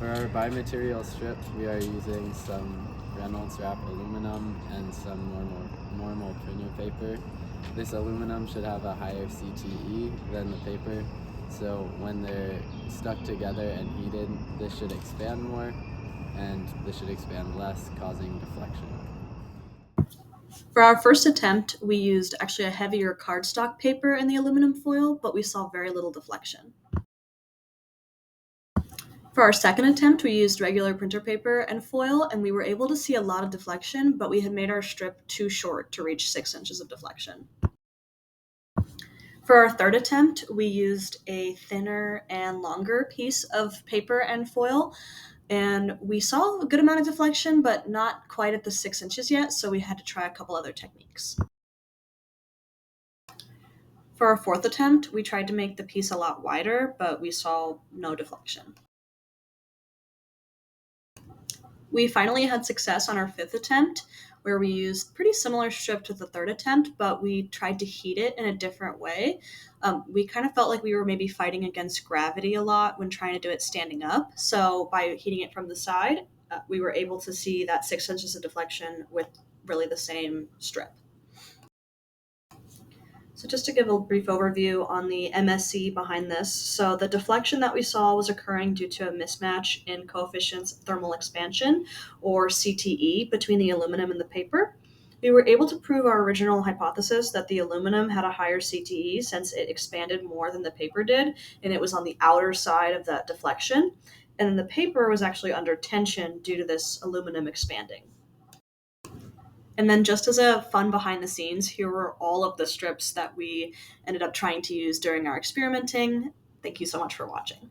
our bimaterial strip, we are using some Reynolds wrap aluminum and some normal printer paper. This aluminum should have a higher CTE than the paper, so when they're stuck together and heated, this should expand more, and this should expand less, causing deflection. For our first attempt, we used actually a heavier cardstock paper in the aluminum foil, but we saw very little deflection. For our second attempt, we used regular printer paper and foil, and we were able to see a lot of deflection, but we had made our strip too short to reach 6 inches of deflection. For our third attempt, we used a thinner and longer piece of paper and foil, and we saw a good amount of deflection, but not quite at the 6 inches yet, so we had to try a couple other techniques. For our fourth attempt, we tried to make the piece a lot wider, but we saw no deflection. We finally had success on our fifth attempt, where we used pretty similar strip to the third attempt, but we tried to heat it in a different way. We kind of felt like we were maybe fighting against gravity a lot when trying to do it standing up. So by heating it from the side, we were able to see that 6 inches of deflection with really the same strip. So just to give a brief overview on the MSE behind this. So the deflection that we saw was occurring due to a mismatch in coefficients of thermal expansion, or CTE, between the aluminum and the paper. We were able to prove our original hypothesis that the aluminum had a higher CTE since it expanded more than the paper did, and it was on the outer side of that deflection. And then the paper was actually under tension due to this aluminum expanding. And then just as a fun behind the scenes, here were all of the strips that we ended up trying to use during our experimenting. Thank you so much for watching.